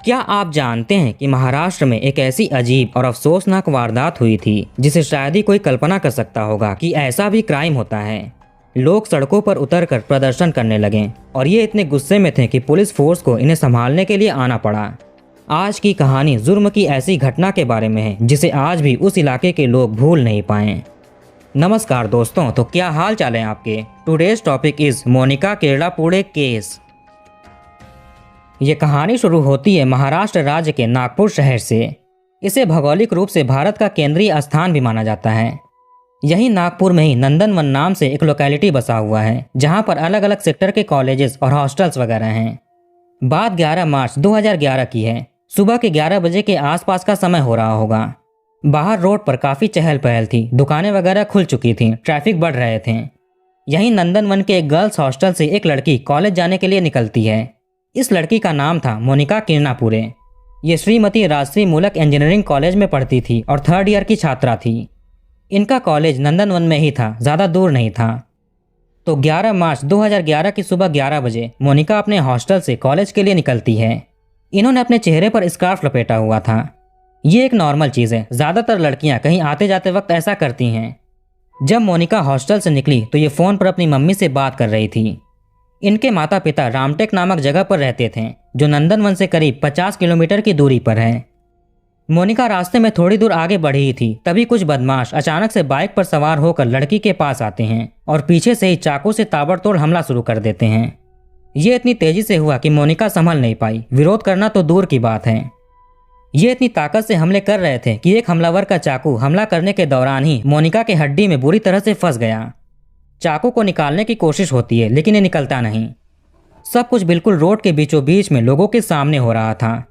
क्या आप जानते हैं कि महाराष्ट्र में एक ऐसी अजीब और अफसोसनाक वारदात हुई थी जिसे शायद ही कोई कल्पना कर सकता होगा कि ऐसा भी क्राइम होता है। लोग सड़कों पर उतरकर प्रदर्शन करने लगे और ये इतने गुस्से में थे कि पुलिस फोर्स को इन्हें संभालने के लिए आना पड़ा। आज की कहानी जुर्म की ऐसी घटना के बारे में है जिसे आज भी उस इलाके के लोग भूल नहीं पाए। नमस्कार दोस्तों, तो क्या हाल चाल है आपके। Today's topic is Monika Kerlapure case. ये कहानी शुरू होती है महाराष्ट्र राज्य के नागपुर शहर से। इसे भौगोलिक रूप से भारत का केंद्रीय स्थान भी माना जाता है। यही नागपुर में ही नंदनवन नाम से एक लोकेलिटी बसा हुआ है जहां पर अलग अलग सेक्टर के कॉलेजेस और हॉस्टल्स वगैरह हैं। बात 11 मार्च 2011 की है। सुबह के 11 बजे के आसपास का समय हो रहा होगा। बाहर रोड पर काफ़ी चहल पहल थी, दुकानें वगैरह खुल चुकी थीं, ट्रैफिक बढ़ रहे थे। यहीं नंदनवन के एक गर्ल्स हॉस्टल से एक लड़की कॉलेज जाने के लिए निकलती है। इस लड़की का नाम था मोनिका किरणापुरे। ये श्रीमती राजश्री मूलक इंजीनियरिंग कॉलेज में पढ़ती थी और 3rd ईयर की छात्रा थी। इनका कॉलेज नंदनवन में ही था, ज़्यादा दूर नहीं था। तो 11 मार्च 2011 की सुबह 11 बजे मोनिका अपने हॉस्टल से कॉलेज के लिए निकलती है। इन्होंने अपने चेहरे पर स्कार्फ लपेटा हुआ था। ये एक नॉर्मल चीज़ है, ज़्यादातर लड़कियां कहीं आते जाते वक्त ऐसा करती हैं। जब मोनिका हॉस्टल से निकली तो ये फ़ोन पर अपनी मम्मी से बात कर रही थी। इनके माता पिता रामटेक नामक जगह पर रहते थे जो नंदनवन से करीब 50 किलोमीटर की दूरी पर है। मोनिका रास्ते में थोड़ी दूर आगे बढ़ी थी, तभी कुछ बदमाश अचानक से बाइक पर सवार होकर लड़की के पास आते हैं और पीछे से ही चाकू से ताबड़तोड़ हमला शुरू कर देते हैं। ये इतनी तेजी से हुआ कि मोनिका संभल नहीं पाई। विरोध करना तो दूर की बात है, ये इतनी ताकत से हमले कर रहे थे कि एक हमलावर का चाकू हमला करने के दौरान ही मोनिका के हड्डी में बुरी तरह से फंस गया। चाकू को निकालने की कोशिश होती है लेकिन ये निकलता नहीं। सब कुछ बिल्कुल रोड के बीचों बीच में लोगों के सामने हो रहा था।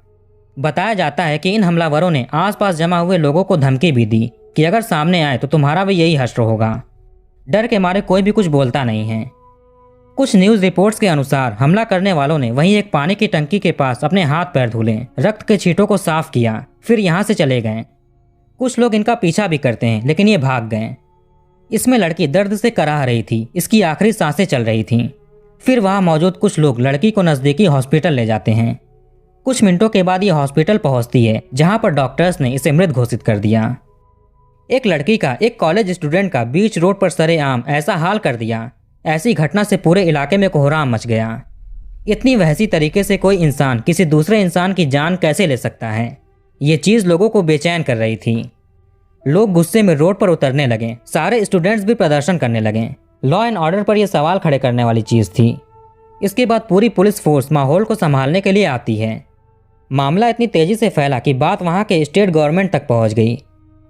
बताया जाता है कि इन हमलावरों ने आसपास जमा हुए लोगों को धमकी भी दी कि अगर सामने आए तो तुम्हारा भी यही हश्र होगा। डर के मारे कोई भी कुछ बोलता नहीं है। कुछ न्यूज़ रिपोर्ट्स के अनुसार हमला करने वालों ने वहीं एक पानी की टंकी के पास अपने हाथ पैर धुले, रक्त के छींटों को साफ किया, फिर यहाँ से चले गए। कुछ लोग इनका पीछा भी करते हैं लेकिन ये भाग गए। इसमें लड़की दर्द से कराह रही थी, इसकी आखिरी सांसें चल रही थीं। फिर वहाँ मौजूद कुछ लोग लड़की को नज़दीकी हॉस्पिटल ले जाते हैं। कुछ मिनटों के बाद ये हॉस्पिटल पहुँचती है जहाँ पर डॉक्टर्स ने इसे मृत घोषित कर दिया। एक लड़की का, एक कॉलेज स्टूडेंट का बीच रोड पर सरेआम ऐसा हाल कर दिया। ऐसी घटना से पूरे इलाके में कोहराम मच गया। इतनी वहशी तरीके से कोई इंसान किसी दूसरे इंसान की जान कैसे ले सकता है, ये चीज़ लोगों को बेचैन कर रही थी। लोग गुस्से में रोड पर उतरने लगे, सारे स्टूडेंट्स भी प्रदर्शन करने लगे। लॉ एंड ऑर्डर पर यह सवाल खड़े करने वाली चीज़ थी। इसके बाद पूरी पुलिस फोर्स माहौल को संभालने के लिए आती है। मामला इतनी तेज़ी से फैला कि बात वहाँ के स्टेट गवर्नमेंट तक पहुँच गई।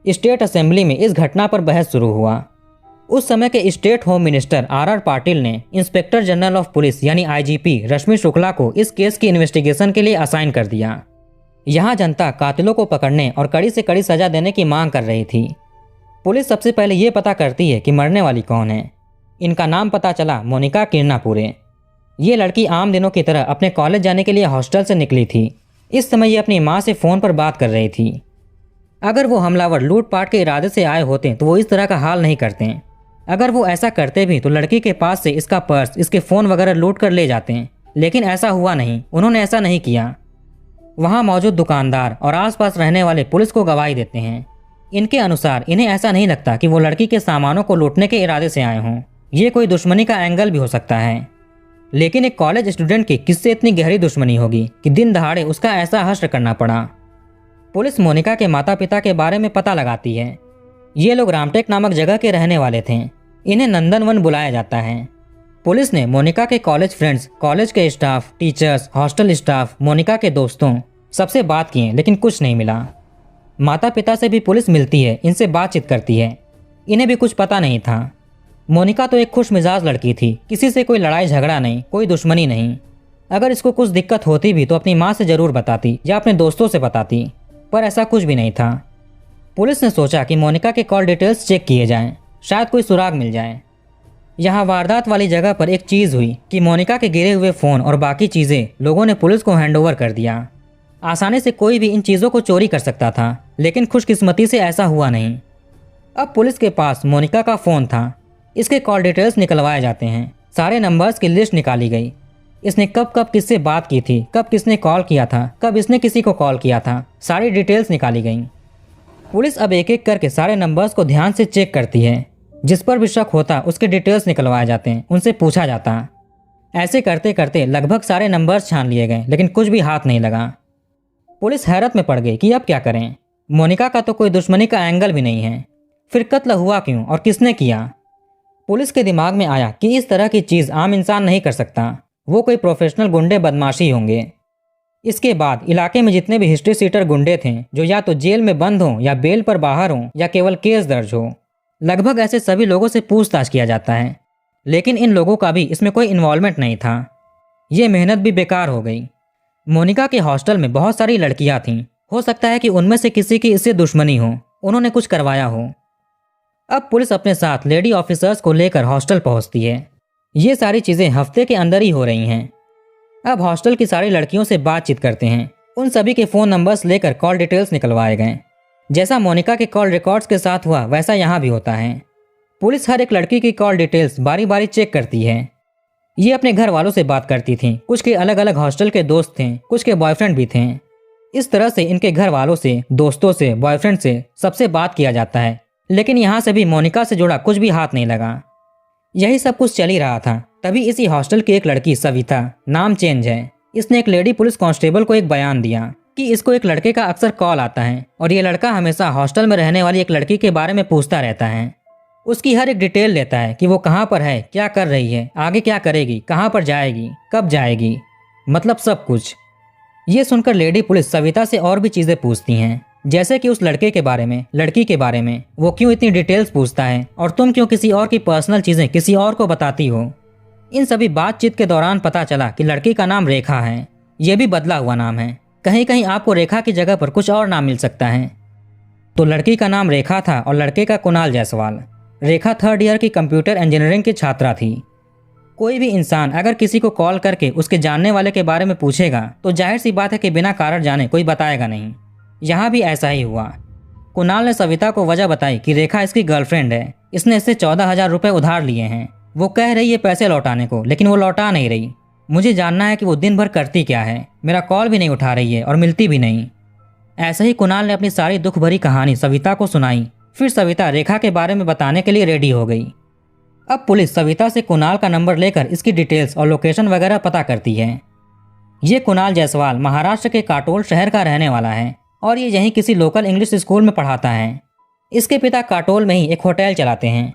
स्टेट असेंबली में इस घटना पर बहस शुरू हुआ। उस समय के state home minister RR Patil ने इंस्पेक्टर जनरल ऑफ पुलिस यानी IGP रश्मि शुक्ला को इस केस की इन्वेस्टिगेशन के लिए असाइन कर दिया। यहाँ जनता कातिलों को पकड़ने और कड़ी से कड़ी सजा देने की मांग कर रही थी। पुलिस सबसे पहले ये पता करती है कि मरने वाली कौन है। इनका नाम पता चला, मोनिका किरणापुरे। ये लड़की आम दिनों की तरह अपने कॉलेज जाने के लिए हॉस्टल से निकली थी। इस समय ये अपनी माँ से फ़ोन पर बात कर रही थी। अगर वो हमलावर लूटपाट के इरादे से आए होते तो वो इस तरह का हाल नहीं करते। अगर वो ऐसा करते भी तो लड़की के पास से इसका पर्स, इसके फ़ोन वगैरह लूट कर ले जाते हैं, लेकिन ऐसा हुआ नहीं। उन्होंने ऐसा नहीं किया। वहाँ मौजूद दुकानदार और आसपास रहने वाले पुलिस को गवाही देते हैं। इनके अनुसार इन्हें ऐसा नहीं लगता कि वो लड़की के सामानों को लूटने के इरादे से आए हों। ये कोई दुश्मनी का एंगल भी हो सकता है। लेकिन एक कॉलेज स्टूडेंट की किससे इतनी गहरी दुश्मनी होगी कि दिन दहाड़े उसका ऐसा हश्र करना पड़ा। पुलिस मोनिका के माता पिता के बारे में पता लगाती है। ये लोग रामटेक नामक जगह के रहने वाले थे। इन्हें नंदनवन बुलाया जाता है। पुलिस ने मोनिका के कॉलेज फ्रेंड्स, कॉलेज के staff, teachers, hostel staff, Monika के दोस्तों सबसे बात किए लेकिन कुछ नहीं मिला। माता पिता से भी पुलिस मिलती है, इनसे बातचीत करती है। इन्हें भी कुछ पता नहीं था। मोनिका तो एक खुश मिजाज लड़की थी, किसी से कोई लड़ाई झगड़ा नहीं, कोई दुश्मनी नहीं। अगर इसको कुछ दिक्कत होती भी तो अपनी माँ से ज़रूर बताती या अपने दोस्तों से बताती, पर ऐसा कुछ भी नहीं था। पुलिस ने सोचा कि मोनिका के कॉल डिटेल्स चेक किए जाएं, शायद कोई सुराग मिल जाए। यहाँ वारदात वाली जगह पर एक चीज़ हुई कि मोनिका के गिरे हुए फ़ोन और बाकी चीज़ें लोगों ने पुलिस को हैंडओवर कर दिया। आसानी से कोई भी इन चीज़ों को चोरी कर सकता था, लेकिन खुशकिस्मती से ऐसा हुआ नहीं। अब पुलिस के पास मोनिका का फ़ोन था। इसके कॉल डिटेल्स निकलवाए जाते हैं। सारे नंबर्स की लिस्ट निकाली गई। इसने कब कब किससे बात की थी, कब किसने कॉल किया था, कब इसने किसी को कॉल किया था, सारी डिटेल्स निकाली गई। पुलिस अब एक एक करके सारे नंबर्स को ध्यान से चेक करती है। जिस पर भी शक होता उसके डिटेल्स निकलवाए जाते हैं, उनसे पूछा जाता। ऐसे करते करते लगभग सारे नंबर्स छान लिए गए, लेकिन कुछ भी हाथ नहीं लगा। पुलिस हैरत में पड़ गई कि अब क्या करें। मोनिका का तो कोई दुश्मनी का एंगल भी नहीं है, फिर कत्ल हुआ क्यों और किसने किया। पुलिस के दिमाग में आया कि इस तरह की चीज़ आम इंसान नहीं कर सकता, वो कोई प्रोफेशनल गुंडे बदमाशी होंगे। इसके बाद इलाके में जितने भी हिस्ट्री सीटर गुंडे थे, जो या तो जेल में बंद हों या बेल पर बाहर हों या केवल केस दर्ज हो, लगभग ऐसे सभी लोगों से पूछताछ किया जाता है। लेकिन इन लोगों का भी इसमें कोई इन्वॉल्वमेंट नहीं था। ये मेहनत भी बेकार हो गई। मोनिका के हॉस्टल में बहुत सारी लड़कियां थीं, हो सकता है कि उनमें से किसी की इससे दुश्मनी हो, उन्होंने कुछ करवाया हो। अब पुलिस अपने साथ लेडी ऑफिसर्स को लेकर हॉस्टल पहुंचती है। ये सारी चीज़ें हफ्ते के अंदर ही हो रही हैं। अब हॉस्टल की सारी लड़कियों से बातचीत करते हैं। उन सभी के फ़ोन नंबर्स लेकर कॉल डिटेल्स निकलवाए गए। जैसा मोनिका के कॉल रिकॉर्ड्स के साथ हुआ वैसा यहाँ भी होता है। पुलिस हर एक लड़की की कॉल डिटेल्स बारी बारी चेक करती है। ये अपने घर वालों से बात करती थीं, कुछ के अलग अलग हॉस्टल के दोस्त थे, कुछ के बॉयफ्रेंड भी थे। इस तरह से इनके घर वालों से, दोस्तों से, बॉयफ्रेंड से, सबसे बात किया जाता है। लेकिन यहाँ से भी मोनिका से जुड़ा कुछ भी हाथ नहीं लगा। यही सब कुछ चल ही रहा था, तभी इसी हॉस्टल की एक लड़की सविता, नाम चेंज है, इसने एक लेडी पुलिस कांस्टेबल को एक बयान दिया कि इसको एक लड़के का अक्सर कॉल आता है और ये लड़का हमेशा हॉस्टल में रहने वाली एक लड़की के बारे में पूछता रहता है। उसकी हर एक डिटेल लेता है कि वो कहाँ पर है, क्या कर रही है, आगे क्या करेगी, कहाँ पर जाएगी, कब जाएगी, मतलब सब कुछ। ये सुनकर लेडी पुलिस सविता से और भी चीज़ें पूछती हैं, जैसे कि उस लड़के के बारे में, लड़की के बारे में, वो क्यों इतनी डिटेल्स पूछता है और तुम क्यों किसी और की पर्सनल चीज़ें किसी और को बताती हो। इन सभी बातचीत के दौरान पता चला कि लड़की का नाम रेखा है। ये भी बदला हुआ नाम है, कहीं कहीं आपको रेखा की जगह पर कुछ और नाम मिल सकता है। तो लड़की का नाम रेखा था और लड़के का कुणाल जायसवाल। रेखा 3rd ईयर की कंप्यूटर इंजीनियरिंग की छात्रा थी। कोई भी इंसान अगर किसी को कॉल करके उसके जानने वाले के बारे में पूछेगा तो जाहिर सी बात है कि बिना कारण जाने कोई बताएगा नहीं। यहाँ भी ऐसा ही हुआ। कुणाल ने सविता को वजह बताई कि रेखा इसकी गर्लफ्रेंड है, इसने इससे 14,000 रुपये उधार लिए हैं। वो कह रही है पैसे लौटाने को, लेकिन वो लौटा नहीं रही। मुझे जानना है कि वो दिन भर करती क्या है, मेरा कॉल भी नहीं उठा रही है और मिलती भी नहीं। ऐसे ही कुणाल ने अपनी सारी दुख भरी कहानी सविता को सुनाई। फिर सविता रेखा के बारे में बताने के लिए रेडी हो गई। अब पुलिस सविता से कुणाल का नंबर लेकर इसकी डिटेल्स और लोकेशन वगैरह पता करती है। ये कुणाल जायसवाल महाराष्ट्र के काटोल शहर का रहने वाला है और ये यहीं किसी लोकल इंग्लिश स्कूल में पढ़ाता है। इसके पिता काटोल में ही एक होटल चलाते हैं।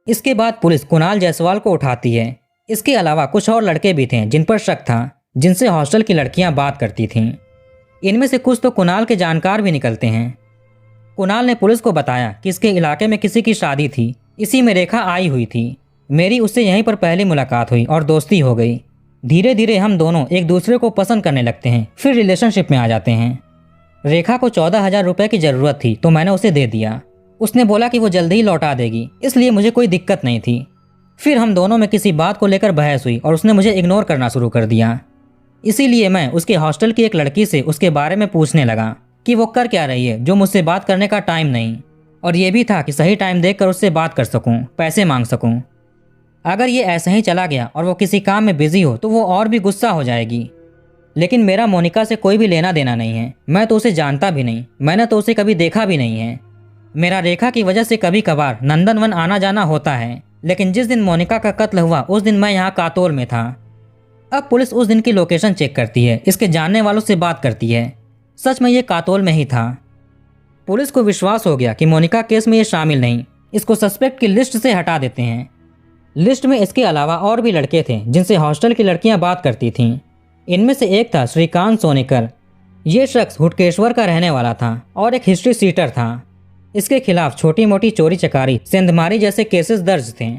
इसके बाद पुलिस कुणाल जायसवाल को उठाती है। इसके अलावा कुछ और लड़के भी थे जिन पर शक था, जिनसे हॉस्टल की लड़कियां बात करती थीं। इनमें से कुछ तो कुणाल के जानकार भी निकलते हैं। कुणाल ने पुलिस को बताया कि इसके इलाके में किसी की शादी थी, इसी में रेखा आई हुई थी। मेरी उससे यहीं पर पहली मुलाकात हुई और दोस्ती हो गई। धीरे धीरे हम दोनों एक दूसरे को पसंद करने लगते हैं, फिर रिलेशनशिप में आ जाते हैं। रेखा को 14,000 रुपये की ज़रूरत थी तो मैंने उसे दे दिया। उसने बोला कि वो जल्दी ही लौटा देगी, इसलिए मुझे कोई दिक्कत नहीं थी। फिर हम दोनों में किसी बात को लेकर बहस हुई और उसने मुझे इग्नोर करना शुरू कर दिया। इसीलिए मैं उसके हॉस्टल की एक लड़की से उसके बारे में पूछने लगा कि वो कर क्या रही है, जो मुझसे बात करने का टाइम नहीं। और ये भी था कि सही टाइम देखकर उससे बात कर सकूं, पैसे मांग सकूं। अगर ये ऐसे ही चला गया और वो किसी काम में बिजी हो तो वो और भी गुस्सा हो जाएगी। लेकिन मेरा मोनिका से कोई भी लेना देना नहीं है, मैं तो उसे जानता भी नहीं, मैंने तो उसे कभी देखा भी नहीं है। मेरा रेखा की वजह से कभी कभार नंदनवन आना जाना होता है, लेकिन जिस दिन मोनिका का कत्ल हुआ उस दिन मैं यहाँ कातोल में था। अब पुलिस उस दिन की लोकेशन चेक करती है, इसके जानने वालों से बात करती है। सच में ये कातोल में ही था। पुलिस को विश्वास हो गया कि मोनिका केस में ये शामिल नहीं, इसको सस्पेक्ट की लिस्ट से हटा देते हैं। लिस्ट में इसके अलावा और भी लड़के थे जिनसे हॉस्टल की लड़कियां बात करती थीं। इनमें से एक था श्रीकांत सोनेकर। ये शख्स हुडकेश्वर का रहने वाला था और एक हिस्ट्री सीटर था। इसके खिलाफ छोटी मोटी चोरी चकारी, सेंधमारी जैसे केसेस दर्ज थे।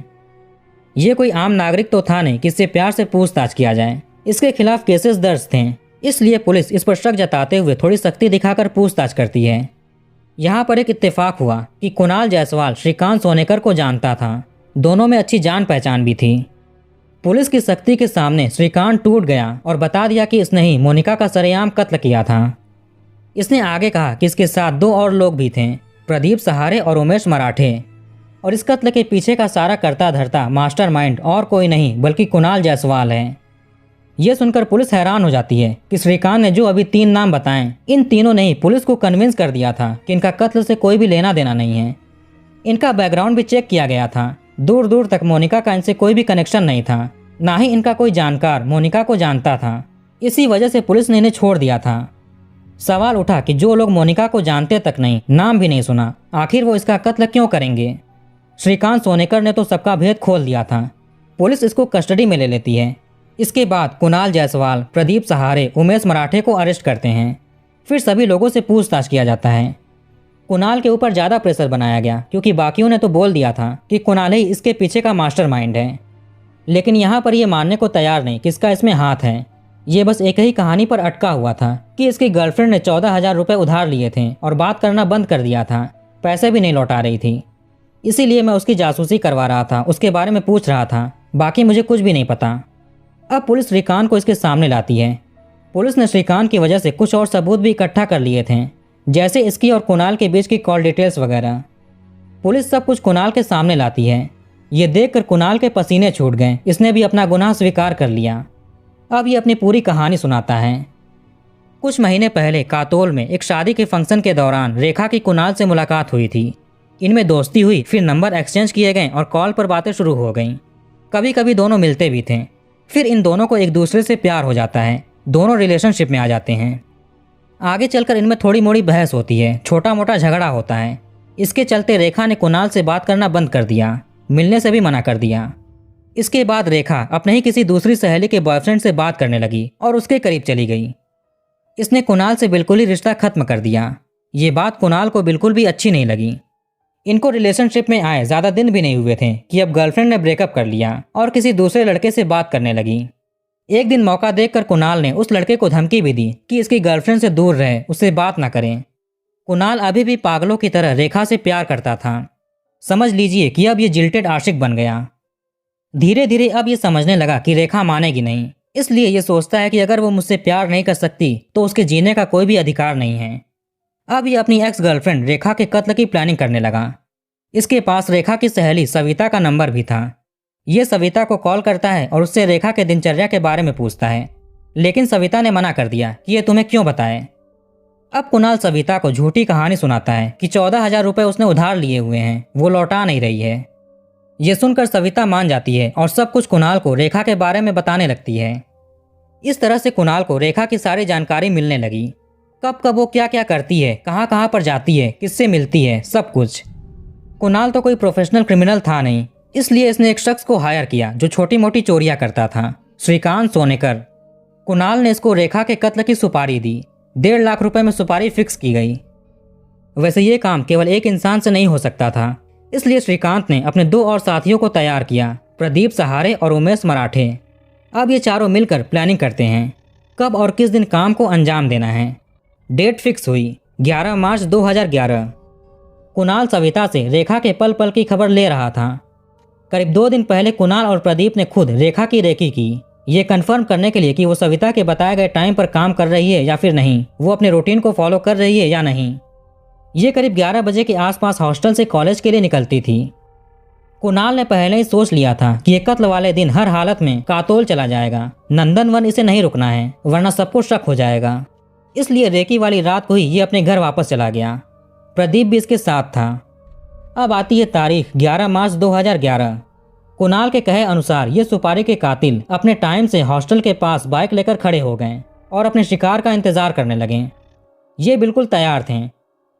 ये कोई आम नागरिक तो था नहीं कि इससे प्यार से पूछताछ किया जाए। इसके खिलाफ केसेस दर्ज थे, इसलिए पुलिस इस पर शक जताते हुए थोड़ी सख्ती दिखाकर पूछताछ करती है। यहाँ पर एक इत्तेफाक हुआ कि कुणाल जायसवाल श्रीकांत सोनेकर को जानता था। दोनों में अच्छी जान पहचान भी थी। पुलिस की सख्ती के सामने श्रीकांत टूट गया और बता दिया कि इसने ही मोनिका का सरेआम कत्ल किया था। इसने आगे कहा कि इसके साथ 2 और लोग भी थे, प्रदीप सहारे और उमेश मराठे। और इस कत्ल के पीछे का सारा कर्ता धर्ता मास्टरमाइंड और कोई नहीं बल्कि कुणाल जायसवाल है। ये सुनकर पुलिस हैरान हो जाती है कि श्रीकांत ने जो अभी 3 नाम बताएं, इन तीनों ने ही पुलिस को कन्विंस कर दिया था कि इनका कत्ल से कोई भी लेना देना नहीं है। इनका बैकग्राउंड भी चेक किया गया था। दूर दूर तक मोनिका का इनसे कोई भी कनेक्शन नहीं था, ना ही इनका कोई जानकार मोनिका को जानता था। इसी वजह से पुलिस ने इन्हें छोड़ दिया था। सवाल उठा कि जो लोग मोनिका को जानते तक नहीं, नाम भी नहीं सुना, आखिर वो इसका कत्ल क्यों करेंगे। श्रीकांत सोनेकर ने तो सबका भेद खोल दिया था। पुलिस इसको कस्टडी में ले लेती है। इसके बाद कुणाल जायसवाल, प्रदीप सहारे, उमेश मराठे को अरेस्ट करते हैं। फिर सभी लोगों से पूछताछ किया जाता है। कुणाल के ऊपर ज़्यादा प्रेशर बनाया गया क्योंकि बाकियों ने तो बोल दिया था कि कुणाल ही इसके पीछे का मास्टरमाइंड है। लेकिन यहाँ पर ये मानने को तैयार नहीं किसका इसमें हाथ है। ये बस एक ही कहानी पर अटका हुआ था कि इसकी गर्लफ्रेंड ने 14,000 रुपये उधार लिए थे और बात करना बंद कर दिया था, पैसे भी नहीं लौटा रही थी। इसीलिए मैं उसकी जासूसी करवा रहा था, उसके बारे में पूछ रहा था, बाकी मुझे कुछ भी नहीं पता। अब पुलिस श्रीकांत को इसके सामने लाती है। पुलिस ने श्रीकांत की वजह से कुछ और सबूत भी इकट्ठा कर लिए थे, जैसे इसकी और कुणाल के बीच की कॉल डिटेल्स वगैरह। पुलिस सब कुछ कुणाल के सामने लाती है। ये देखकर कुणाल के पसीने छूट गए, इसने भी अपना गुनाह स्वीकार कर लिया। अब ये अपनी पूरी कहानी सुनाता है। कुछ महीने पहले कातोल में एक शादी के फंक्शन के दौरान रेखा की कुणाल से मुलाकात हुई थी। इनमें दोस्ती हुई, फिर नंबर एक्सचेंज किए गए और कॉल पर बातें शुरू हो गईं। कभी कभी दोनों मिलते भी थे। फिर इन दोनों को एक दूसरे से प्यार हो जाता है, दोनों रिलेशनशिप में आ जाते हैं। आगे चलकर इनमें थोड़ी मोड़ी बहस होती है, छोटा मोटा झगड़ा होता है। इसके चलते रेखा ने कुणाल से बात करना बंद कर दिया, मिलने से भी मना कर दिया। इसके बाद रेखा अपने ही किसी दूसरी सहेली के बॉयफ्रेंड से बात करने लगी और उसके करीब चली गई। इसने कुणाल से बिल्कुल ही रिश्ता खत्म कर दिया। ये बात कुणाल को बिल्कुल भी अच्छी नहीं लगी। इनको रिलेशनशिप में आए ज़्यादा दिन भी नहीं हुए थे कि अब गर्लफ्रेंड ने ब्रेकअप कर लिया और किसी दूसरे लड़के से बात करने लगी। एक दिन मौका देखकर कुणाल ने उस लड़के को धमकी भी दी कि इसकी गर्लफ्रेंड से दूर रहे, उससे बात ना करें। कुणाल अभी भी पागलों की तरह रेखा से प्यार करता था। समझ लीजिए कि अब ये जिल्टेड आशिक बन गया। धीरे धीरे अब ये समझने लगा कि रेखा मानेगी नहीं, इसलिए ये सोचता है कि अगर वो मुझसे प्यार नहीं कर सकती तो उसके जीने का कोई भी अधिकार नहीं है। अब ये अपनी एक्स गर्लफ्रेंड रेखा के कत्ल की प्लानिंग करने लगा। इसके पास रेखा की सहेली सविता का नंबर भी था। ये सविता को कॉल करता है और उससे रेखा के दिनचर्या के बारे में पूछता है, लेकिन सविता ने मना कर दिया कि ये तुम्हें क्यों बताए। अब कुणाल सविता को झूठी कहानी सुनाता है कि 14,000 रुपये उसने उधार लिए हुए हैं, वो लौटा नहीं रही है। ये सुनकर सविता मान जाती है और सब कुछ कुणाल को रेखा के बारे में बताने लगती है। इस तरह से कुणाल को रेखा की सारी जानकारी मिलने लगी। कब कब वो क्या क्या करती है, कहाँ कहाँ पर जाती है, किससे मिलती है, सब कुछ। कुणाल तो कोई प्रोफेशनल क्रिमिनल था नहीं, इसलिए इसने एक शख्स को हायर किया जो छोटी मोटी चोरियां करता था, श्रीकांत सोनेकर। कुणाल ने इसको रेखा के कत्ल की सुपारी दी। 1.5 लाख रुपए में सुपारी फिक्स की गई। वैसे ये काम केवल एक इंसान से नहीं हो सकता था, इसलिए श्रीकांत ने अपने 2 और साथियों को तैयार किया, प्रदीप सहारे और उमेश मराठे। अब ये चारों मिलकर प्लानिंग करते हैं कब और किस दिन काम को अंजाम देना है। डेट फिक्स हुई 11 मार्च 2011। कुणाल सविता से रेखा के पल पल की खबर ले रहा था। करीब 2 दिन पहले कुणाल और प्रदीप ने खुद रेखा की रेकी की, ये कंफर्म करने के लिए कि वो सविता के बताए गए टाइम पर काम कर रही है या फिर नहीं, वो अपने रूटीन को फॉलो कर रही है या नहीं। ये करीब 11 बजे के आसपास हॉस्टल से कॉलेज के लिए निकलती थी। कुणाल ने पहले ही सोच लिया था कि ये कत्ल वाले दिन हर हालत में कातोल चला जाएगा। नंदनवन इसे नहीं रुकना है, वरना सबको शक हो जाएगा। इसलिए रेकी वाली रात को ही ये अपने घर वापस चला गया। प्रदीप भी इसके साथ था। अब आती है तारीख 11 मार्च 2011। कुणाल के कहे अनुसार ये सुपारी के कातिल अपने टाइम से हॉस्टल के पास बाइक लेकर खड़े हो गए और अपने शिकार का इंतजार करने लगे। ये बिल्कुल तैयार थे।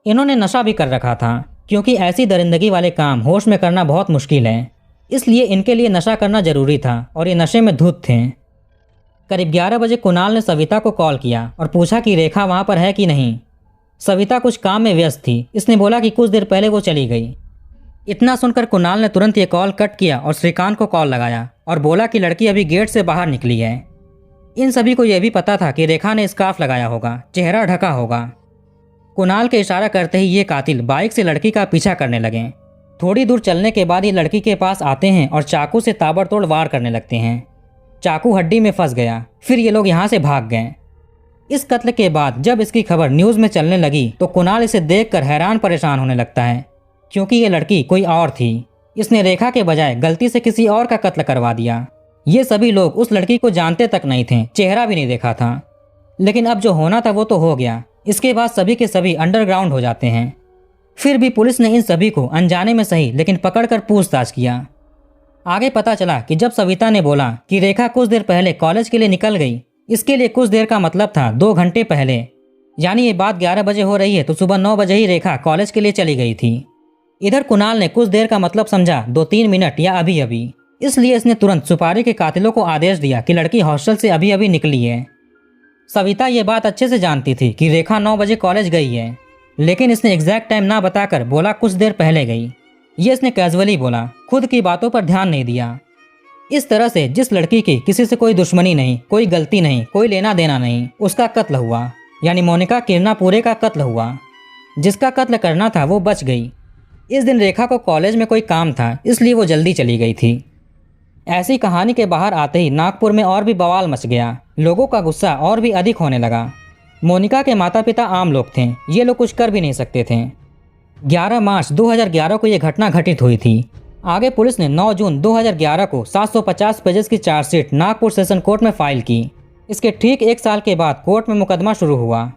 इन्होंने नशा भी कर रखा था, क्योंकि ऐसी दरिंदगी वाले काम होश में करना बहुत मुश्किल है, इसलिए इनके लिए नशा करना जरूरी था और ये नशे में धुत थे। करीब 11 बजे कुणाल ने सविता को कॉल किया और पूछा कि रेखा वहाँ पर है कि नहीं। सविता कुछ काम में व्यस्त थी, इसने बोला कि कुछ देर पहले वो चली गई। इतना सुनकर कुणाल ने तुरंत ये कॉल कट किया और श्रीकांत को कॉल लगाया और बोला कि लड़की अभी गेट से बाहर निकली है। इन सभी को यह भी पता था कि रेखा ने स्कार्फ लगाया होगा, चेहरा ढका होगा। कुणाल के इशारा करते ही ये कातिल बाइक से लड़की का पीछा करने लगे। थोड़ी दूर चलने के बाद ये लड़की के पास आते हैं और चाकू से ताबड़तोड़ वार करने लगते हैं। चाकू हड्डी में फंस गया। फिर ये लोग यहाँ से भाग गए। इस कत्ल के बाद जब इसकी खबर न्यूज़ में चलने लगी तो कुणाल इसे देखकर हैरान परेशान होने लगता है, क्योंकि ये लड़की कोई और थी। इसने रेखा के बजाय गलती से किसी और का कत्ल करवा दिया। ये सभी लोग उस लड़की को जानते तक नहीं थे, चेहरा भी नहीं देखा था। लेकिन अब जो होना था वो तो हो गया। इसके बाद सभी के सभी अंडरग्राउंड हो जाते हैं। फिर भी पुलिस ने इन सभी को अनजाने में सही लेकिन पकड़कर पूछताछ किया। आगे पता चला कि जब सविता ने बोला कि रेखा कुछ देर पहले कॉलेज के लिए निकल गई, इसके लिए कुछ देर का मतलब था 2 घंटे पहले, यानी ये बात 11 बजे हो रही है तो सुबह 9 बजे ही रेखा कॉलेज के लिए चली गई थी। इधर कुणाल ने कुछ देर का मतलब समझा 2-3 मिनट या अभी अभी, इसलिए इसने तुरंत सुपारी के कातिलों को आदेश दिया कि लड़की हॉस्टल से अभी अभी निकली है। सविता ये बात अच्छे से जानती थी कि रेखा 9 बजे कॉलेज गई है, लेकिन इसने एग्जैक्ट टाइम ना बताकर बोला कुछ देर पहले गई। ये इसने कैजुअली बोला, खुद की बातों पर ध्यान नहीं दिया। इस तरह से जिस लड़की की किसी से कोई दुश्मनी नहीं, कोई गलती नहीं, कोई लेना देना नहीं, उसका कत्ल हुआ, यानी मोनिका किरनापुरे का कत्ल हुआ। जिसका कत्ल करना था वो बच गई। इस दिन रेखा को कॉलेज में कोई काम था, इसलिए वो जल्दी चली गई थी। ऐसी कहानी के बाहर आते ही नागपुर में और भी बवाल मच गया। लोगों का गुस्सा और भी अधिक होने लगा। मोनिका के माता पिता आम लोग थे, ये लोग कुछ कर भी नहीं सकते थे। 11 मार्च 2011 को ये घटना घटित हुई थी। आगे पुलिस ने 9 जून 2011 को 750 पेजेस की चार्जशीट नागपुर सेशन कोर्ट में फाइल की। इसके ठीक 1 साल के बाद कोर्ट में मुकदमा शुरू हुआ।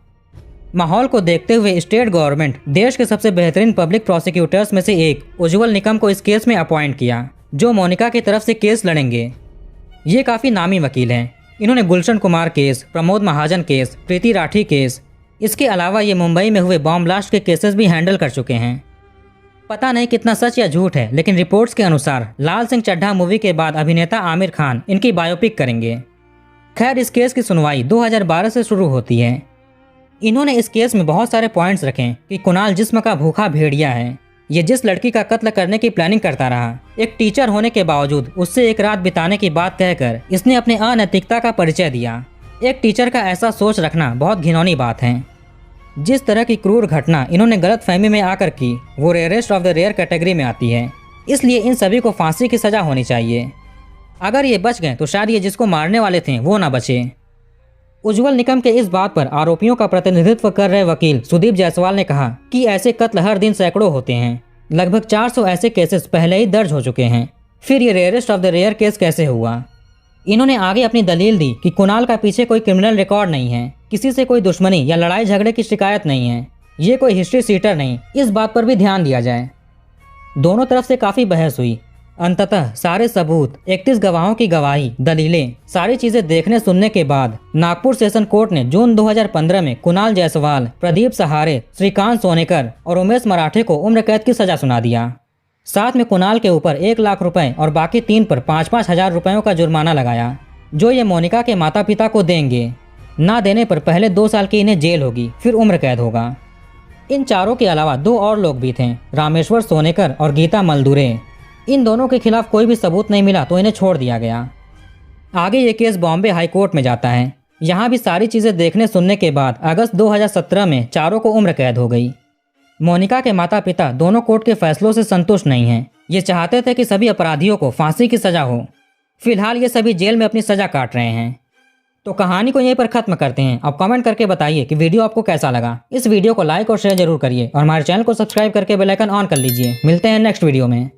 माहौल को देखते हुए स्टेट गवर्नमेंट देश के सबसे बेहतरीन पब्लिक प्रोसिक्यूटर्स में से एक उज्जवल निकम को इस केस में अपॉइंट किया, जो मोनिका की तरफ से केस लड़ेंगे। ये काफ़ी नामी वकील हैं। इन्होंने गुलशन कुमार केस, प्रमोद महाजन केस, प्रीति राठी केस, इसके अलावा ये मुंबई में हुए बॉम्ब ब्लास्ट के केसेस भी हैंडल कर चुके हैं। पता नहीं कितना सच या झूठ है, लेकिन रिपोर्ट्स के अनुसार लाल सिंह चड्ढा मूवी के बाद अभिनेता आमिर खान इनकी बायोपिक करेंगे। खैर, इस केस की सुनवाई 2012 से शुरू होती है। इन्होंने इस केस में बहुत सारे पॉइंट्स रखे कि कुणाल जिस्म का भूखा भेड़िया है। ये जिस लड़की का कत्ल करने की प्लानिंग करता रहा, एक टीचर होने के बावजूद उससे एक रात बिताने की बात कहकर इसने अपने अनैतिकता का परिचय दिया। एक टीचर का ऐसा सोच रखना बहुत घिनौनी बात है। जिस तरह की क्रूर घटना इन्होंने गलतफहमी में आकर की, वो rarest of the rare category में आती है। इसलिए इन सभी को फांसी की सजा होनी चाहिए। अगर ये बच गए तो शायद ये जिसको मारने वाले थे वो ना बचे। उज्जवल निकम के इस बात पर आरोपियों का प्रतिनिधित्व कर रहे वकील सुदीप जायसवाल ने कहा कि ऐसे कत्ल हर दिन सैकड़ों होते हैं। लगभग 400 ऐसे केसेस पहले ही दर्ज हो चुके हैं। फिर ये rarest of the rare case कैसे हुआ? इन्होंने आगे अपनी दलील दी कि कुणाल का पीछे कोई क्रिमिनल रिकॉर्ड नहीं है, किसी से कोई दुश्मनी या लड़ाई झगड़े की शिकायत नहीं है, ये कोई हिस्ट्री सीटर नहीं। इस बात पर भी ध्यान दिया जाए। दोनों तरफ से काफ़ी बहस हुई। अंततः सारे सबूत, 31 गवाहों की गवाही, दलीलें, सारी चीजें देखने सुनने के बाद नागपुर सेशन कोर्ट ने जून 2015 में कुणाल जायसवाल, प्रदीप सहारे, श्रीकांत सोनेकर और उमेश मराठे को उम्र कैद की सजा सुना दिया। साथ में कुणाल के ऊपर 1 लाख रुपए और बाकी 3 पर 5-5 हजार रुपयों का जुर्माना लगाया, जो ये मोनिका के माता पिता को देंगे। ना देने पर पहले 2 साल की इन्हें जेल होगी, फिर उम्र कैद होगा। इन चारों के अलावा 2 और लोग भी थे, रामेश्वर सोनेकर और गीता मलदूरे। इन दोनों के खिलाफ कोई भी सबूत नहीं मिला तो इन्हें छोड़ दिया गया। आगे ये केस बॉम्बे हाई कोर्ट में जाता है। यहाँ भी सारी चीज़ें देखने सुनने के बाद अगस्त 2017 में चारों को उम्र कैद हो गई। मोनिका के माता पिता दोनों कोर्ट के फैसलों से संतुष्ट नहीं हैं। ये चाहते थे कि सभी अपराधियों को फांसी की सजा हो। फिलहाल ये सभी जेल में अपनी सजा काट रहे हैं। तो कहानी को यहीं पर खत्म करते हैं। अब कमेंट करके बताइए कि वीडियो आपको कैसा लगा। इस वीडियो को लाइक और शेयर जरूर करिए और हमारे चैनल को सब्सक्राइब करके बेल आइकन ऑन कर लीजिए। मिलते हैं नेक्स्ट वीडियो में।